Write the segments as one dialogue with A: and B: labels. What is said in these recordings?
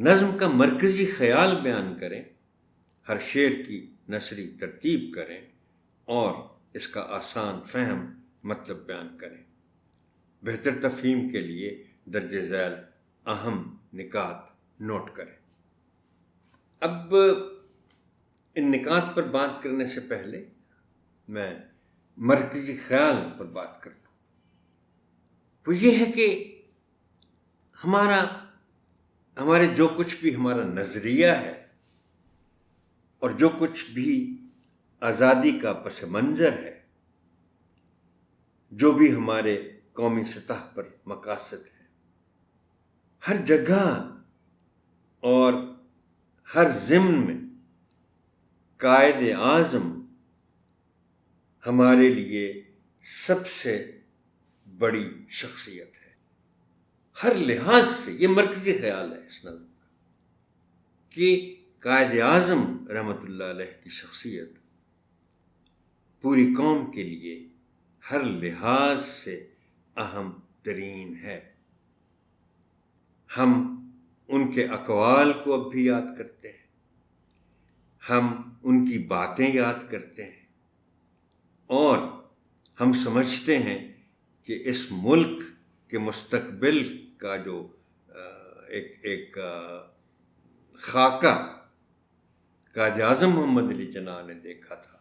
A: نظم کا مرکزی خیال بیان کریں، ہر شعر کی نثری ترتیب کریں اور اس کا آسان فہم مطلب بیان کریں۔ بہتر تفہیم کے لیے درج ذیل اہم نکات نوٹ کریں۔ اب ان نکات پر بات کرنے سے پہلے میں مرکزی خیال پر بات کر لوں۔ وہ یہ ہے کہ ہمارے جو کچھ بھی ہمارا نظریہ ہے اور جو کچھ بھی آزادی کا پس منظر ہے، جو بھی ہمارے قومی سطح پر مقاصد ہیں، ہر جگہ اور ہر ضمن میں قائد اعظم ہمارے لیے سب سے بڑی شخصیت ہے۔ ہر لحاظ سے یہ مرکزی خیال ہے اس نظم کا کہ قائد اعظم رحمۃ اللہ علیہ کی شخصیت پوری قوم کے لیے ہر لحاظ سے اہم ترین ہے۔ ہم ان کے اقوال کو اب بھی یاد کرتے ہیں، ہم ان کی باتیں یاد کرتے ہیں، اور ہم سمجھتے ہیں کہ اس ملک کے مستقبل کا جو ایک خاکہ قائد اعظم محمد علی جناح نے دیکھا تھا،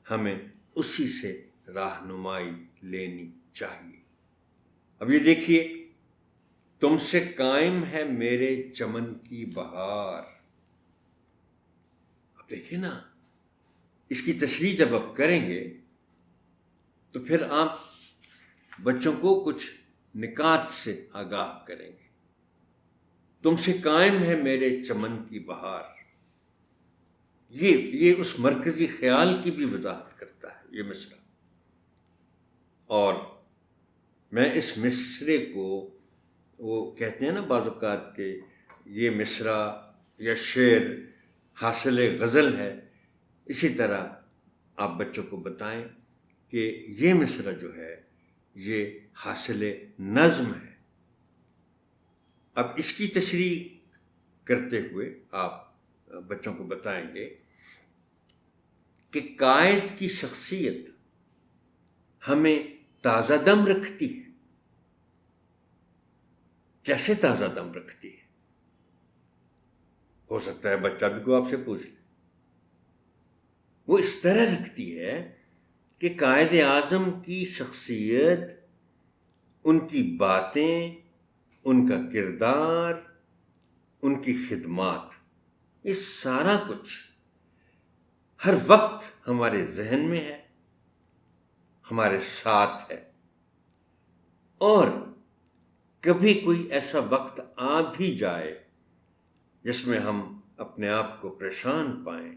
A: ہمیں اسی سے رہنمائی لینی چاہیے۔ اب یہ دیکھیے، تم سے قائم ہے میرے چمن کی بہار۔ اب دیکھیں نا، اس کی تشریح جب آپ کریں گے تو پھر آپ بچوں کو کچھ نکات سے آگاہ کریں گے۔ تم سے قائم ہے میرے چمن کی بہار، یہ اس مرکزی خیال کی بھی وضاحت کرتا ہے یہ مصرع۔ اور میں اس مصرے کو، وہ کہتے ہیں نا بعض اوقات کہ یہ مصرع یا شعر حاصل غزل ہے، اسی طرح آپ بچوں کو بتائیں کہ یہ مصرع جو ہے یہ حاصل نظم ہے۔ اب اس کی تشریح کرتے ہوئے آپ بچوں کو بتائیں گے کہ قائد کی شخصیت ہمیں تازہ دم رکھتی ہے۔ کیسے تازہ دم رکھتی ہے؟ ہو سکتا ہے بچہ بھی کو آپ سے پوچھ لے۔ وہ اس طرح رکھتی ہے کہ قائد اعظم کی شخصیت، ان کی باتیں، ان کا کردار، ان کی خدمات، یہ سارا کچھ ہر وقت ہمارے ذہن میں ہے، ہمارے ساتھ ہے، اور کبھی کوئی ایسا وقت آ بھی جائے جس میں ہم اپنے آپ کو پریشان پائیں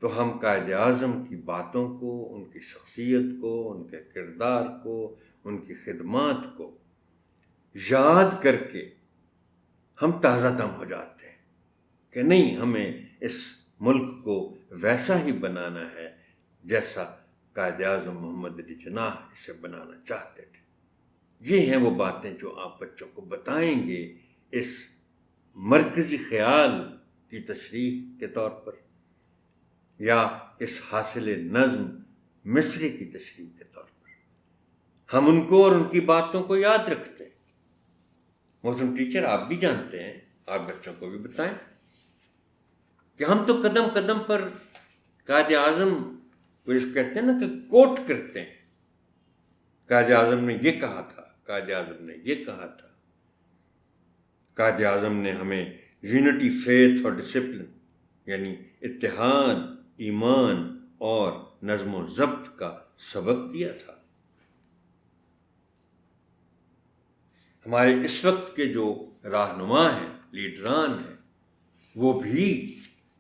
A: تو ہم قائد اعظم کی باتوں کو، ان کی شخصیت کو، ان کے کردار کو، ان کی خدمات کو یاد کر کے ہم تازہ دم ہو جاتے ہیں کہ نہیں، ہمیں اس ملک کو ویسا ہی بنانا ہے جیسا قائد اعظم محمد علی جناح اسے بنانا چاہتے تھے۔ یہ ہیں وہ باتیں جو آپ بچوں کو بتائیں گے اس مرکزی خیال کی تشریح کے طور پر، یا اس حاصل نظم مصرے کی تشریح کے طور پر۔ ہم ان کو اور ان کی باتوں کو یاد رکھتے ہیں۔ محترم ٹیچر، آپ بھی جانتے ہیں، آپ بچوں کو بھی بتائیں کہ ہم تو قدم قدم پر قائد اعظم کو اس کہتے ہیں نا کہ کوٹ کرتے ہیں۔ قائد اعظم نے یہ کہا تھا، قائد اعظم نے یہ کہا تھا۔ قائد اعظم نے ہمیں یونٹی، فیتھ اور ڈسپلن، یعنی اتحاد، ایمان اور نظم و ضبط کا سبق دیا تھا۔ ہمارے اس وقت کے جو رہنما ہیں، لیڈران ہیں، وہ بھی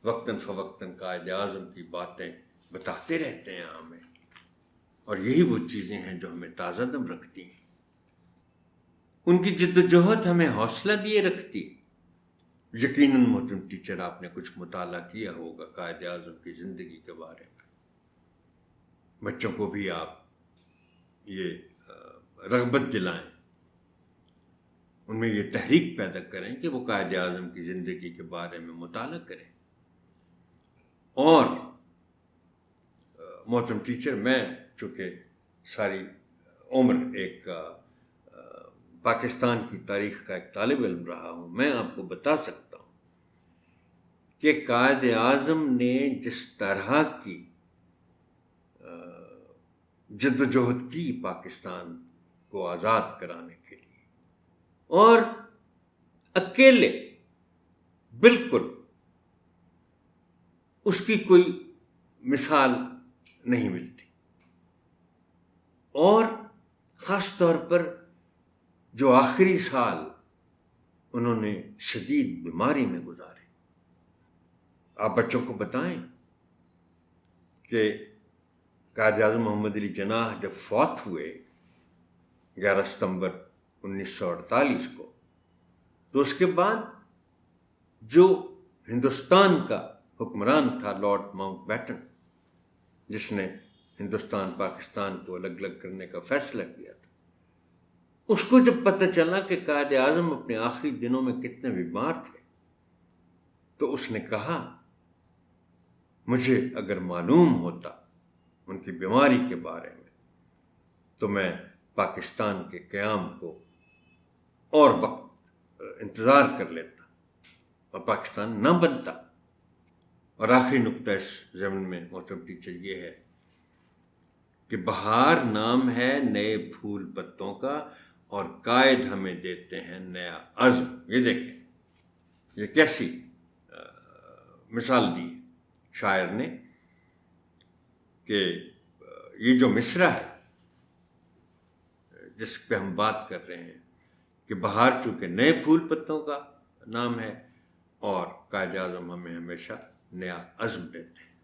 A: وقتاً فوقتاً قائد اعظم کی باتیں بتاتے رہتے ہیں ہمیں، اور یہی وہ چیزیں ہیں جو ہمیں تازہ دم رکھتی ہیں۔ ان کی جد و جہد ہمیں حوصلہ دیے رکھتی۔ یقیناً محترم ٹیچر، آپ نے کچھ مطالعہ کیا ہوگا قائد اعظم کی زندگی کے بارے میں۔ بچوں کو بھی آپ یہ رغبت دلائیں ان میں یہ تحریک پیدا کریں کہ وہ قائد اعظم کی زندگی کے بارے میں مطالعہ کریں. اور محترم ٹیچر، میں چونکہ ساری عمر ایک پاکستان کی تاریخ کا ایک طالب علم رہا ہوں، میں آپ کو بتا سکتا ہوں کہ قائد اعظم نے جس طرح کی جد و جہد کی پاکستان کو آزاد کرانے کے لیے، اور اکیلے بالکل اس کی کوئی مثال نہیں ملتی، اور خاص طور پر جو آخری سال انہوں نے شدید بیماری میں گزارے. آپ بچوں کو بتائیں کہ قائد اعظم محمد علی جناح جب فوت ہوئے 11 ستمبر 1948 کو، تو اس کے بعد جو ہندوستان کا حکمران تھا لارڈ ماؤنٹ بیٹن، جس نے ہندوستان پاکستان کو الگ الگ کرنے کا فیصلہ کیا تھا، اس کو جب پتہ چلا کہ قائد اعظم اپنے آخری دنوں میں کتنے بیمار تھے، تو اس نے کہا مجھے اگر معلوم ہوتا ان کی بیماری کے بارے میں تو میں پاکستان کے قیام کو اور وقت انتظار کر لیتا اور پاکستان نہ بنتا. اور آخری نقطہ اس ضمن میں محترم ٹیچر یہ ہے کہ بہار نام ہے نئے پھول پتوں کا، اور قائد ہمیں دیتے ہیں نیا عزم. یہ دیکھیں یہ کیسی مثال دی شاعر نے کہ یہ جو مصرع ہے جس پہ ہم بات کر رہے ہیں کہ بہار چونکہ نئے پھول پتوں کا نام ہے، اور قائد اعظم ہمیں ہمیشہ نیا عزم دیتے ہیں.